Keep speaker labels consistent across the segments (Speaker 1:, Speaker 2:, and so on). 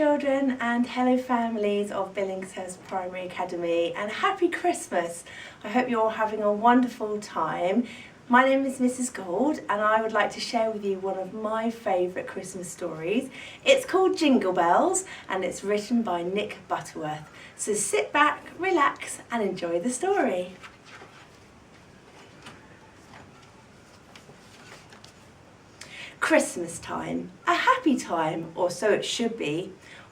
Speaker 1: children and hello families of Billingshurst Primary Academy, and happy Christmas. I hope you're all having a wonderful time. My name is Mrs. Gold and I would like to share with you one of my favourite Christmas stories. It's called Jingle Bells and it's written by Nick Butterworth. So sit back, relax and enjoy the story. Christmas time, a happy time, or so it should be.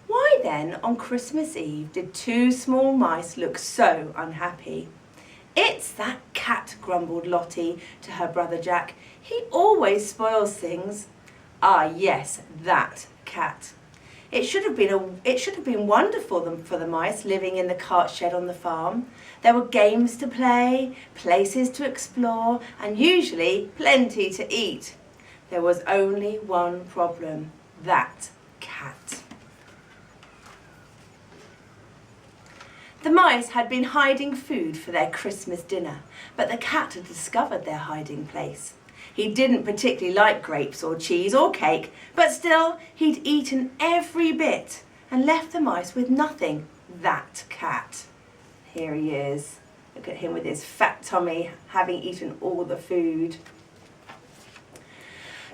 Speaker 1: Why then, on Christmas Eve, did two small mice look so unhappy? It's that cat, grumbled Lottie to her brother Jack. He always spoils things. Ah yes, that cat. It should have been wonderful for the mice living in the cart shed on the farm. There were games to play, places to explore, and usually plenty to eat. There was only one problem, that cat. The mice had been hiding food for their Christmas dinner, but the cat had discovered their hiding place. He didn't particularly like grapes or cheese or cake, but still he'd eaten every bit and left the mice with nothing, that cat. Here he is. Look at him with his fat tummy, having eaten all the food.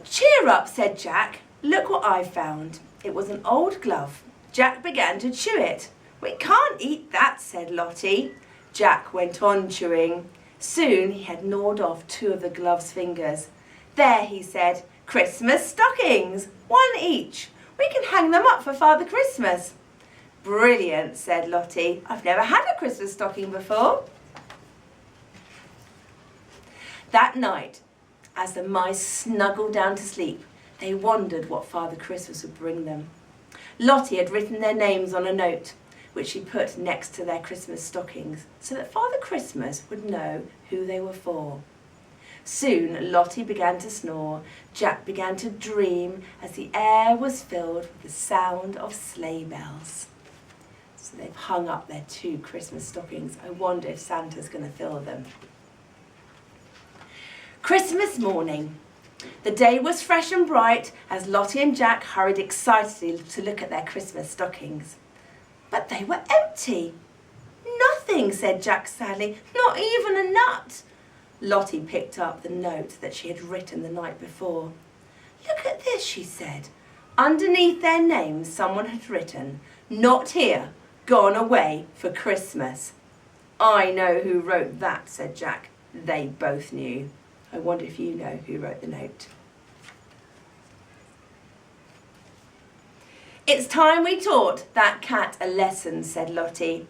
Speaker 1: Cheer up, said Jack. Look what I found. It was an old glove. Jack began to chew it. We can't eat that, said Lottie. Jack went on chewing. Soon he had gnawed off two of the glove's fingers. There, he said, Christmas stockings, one each. We can hang them up for Father Christmas. Brilliant, said Lottie. I've never had a Christmas stocking before. That night, as the mice snuggled down to sleep, they wondered what Father Christmas would bring them. Lottie had written their names on a note, which she put next to their Christmas stockings, so that Father Christmas would know who they were for. Soon Lottie began to snore, Jack began to dream as the air was filled with the sound of sleigh bells. So they've hung up their two Christmas stockings. I wonder if Santa's going to fill them. Christmas morning. The day was fresh and bright as Lottie and Jack hurried excitedly to look at their Christmas stockings. But they were empty. Nothing, said Jack sadly, not even a nut. Lottie picked up the note that she had written the night before. Look at this, she said. Underneath their names someone had written, not here, gone away for Christmas. I know who wrote that, said Jack. They both knew. I wonder if you know who wrote the note. It's time we taught that cat a lesson, said Lottie.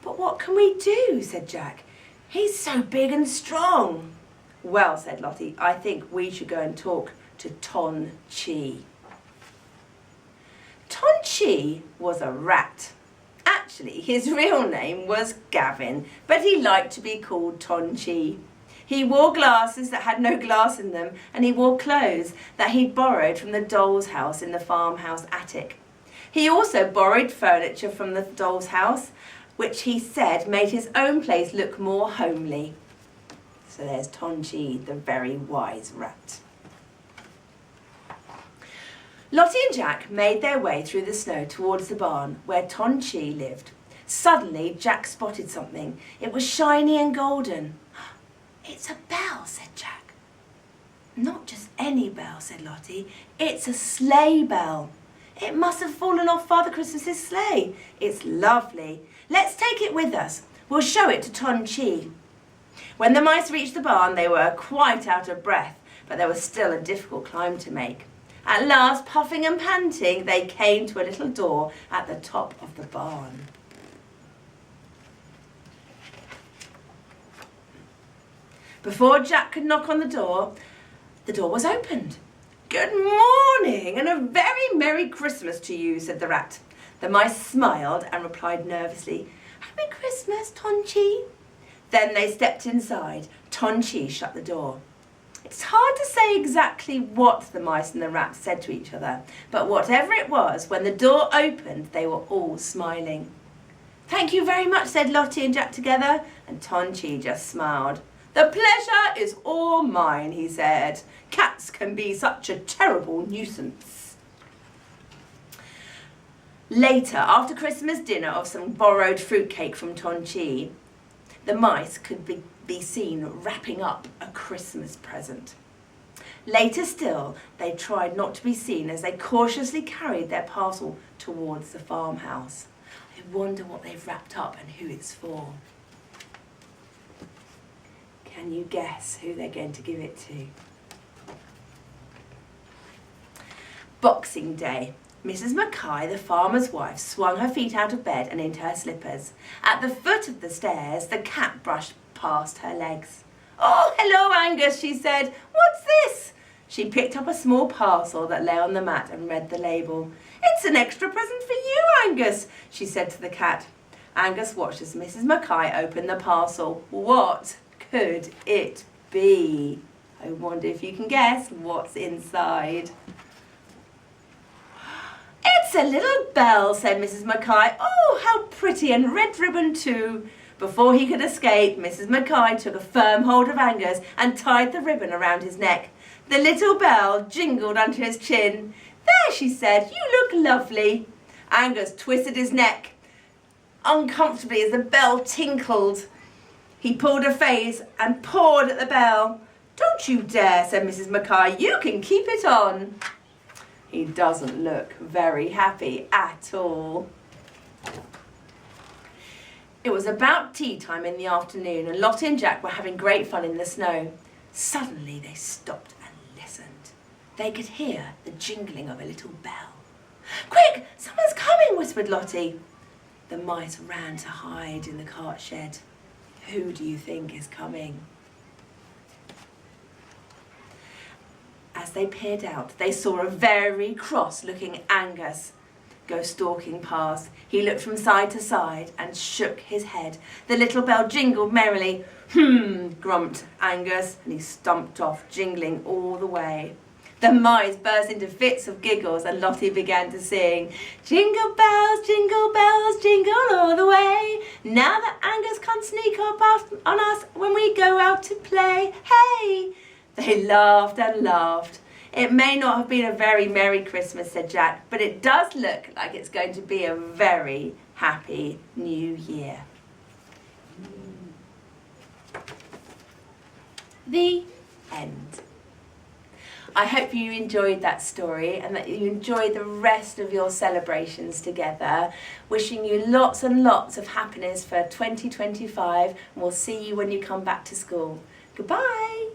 Speaker 1: But what can we do, said Jack. He's so big and strong. Well, said Lottie, I think we should go and talk to Ton Chi. Ton Chi was a rat. Actually, his real name was Gavin, but he liked to be called Ton Chi. He wore glasses that had no glass in them, and he wore clothes that he'd borrowed from the doll's house in the farmhouse attic. He also borrowed furniture from the doll's house, which he said made his own place look more homely. So there's Ton Chi, the very wise rat. Lottie and Jack made their way through the snow towards the barn where Ton Chi lived. Suddenly, Jack spotted something. It was shiny and golden. It's a bell, said Jack. Not just any bell, said Lottie. It's a sleigh bell. It must have fallen off Father Christmas's sleigh. It's lovely. Let's take it with us. We'll show it to Ton Chi. When the mice reached the barn, they were quite out of breath, but there was still a difficult climb to make. At last, puffing and panting, they came to a little door at the top of the barn. Before Jack could knock on the door was opened. Good morning and a very Merry Christmas to you, said the rat. The mice smiled and replied nervously, Happy Christmas, Ton Chi. Then they stepped inside. Ton Chi shut the door. It's hard to say exactly what the mice and the rat said to each other, but whatever it was, when the door opened, they were all smiling. Thank you very much, said Lottie and Jack together, and Ton Chi just smiled. The pleasure is all mine, he said. Cats can be such a terrible nuisance. Later, after Christmas dinner of some borrowed fruitcake from Tonchi, the mice could be seen wrapping up a Christmas present. Later still, they tried not to be seen as they cautiously carried their parcel towards the farmhouse. I wonder what they've wrapped up and who it's for. Can you guess who they're going to give it to? Boxing Day. Mrs. Mackay, the farmer's wife, swung her feet out of bed and into her slippers. At the foot of the stairs, the cat brushed past her legs. "Oh, hello, Angus," she said. "What's this?" She picked up a small parcel that lay on the mat and read the label. "It's an extra present for you, Angus," she said to the cat. Angus watched as Mrs. Mackay opened the parcel. What could it be? I wonder if you can guess what's inside. "It's a little bell," said Mrs. Mackay. "Oh, how pretty, and red ribbon too." Before he could escape, Mrs. Mackay took a firm hold of Angus and tied the ribbon around his neck. The little bell jingled under his chin. "There," she said, "you look lovely." Angus twisted his neck uncomfortably as the bell tinkled. He pulled a face and pawed at the bell. "Don't you dare," said Mrs. Mackay. "You can keep it on." He doesn't look very happy at all. It was about tea time in the afternoon, and Lottie and Jack were having great fun in the snow. Suddenly they stopped and listened. They could hear the jingling of a little bell. "Quick, someone's coming," whispered Lottie. The mice ran to hide in the cart shed. Who do you think is coming? As they peered out, they saw a very cross-looking Angus go stalking past. He looked from side to side and shook his head. The little bell jingled merrily. Grumped Angus, and he stumped off, jingling all the way. The mice burst into fits of giggles, and Lottie began to sing, jingle bells, jingle all the way. Now that Angus can't sneak up on us when we go out to play. Hey! They laughed and laughed. "It may not have been a very Merry Christmas," said Jack, "but it does look like it's going to be a very happy New Year." The end. I hope you enjoyed that story and that you enjoyed the rest of your celebrations together. Wishing you lots and lots of happiness for 2025, and we'll see you when you come back to school. Goodbye.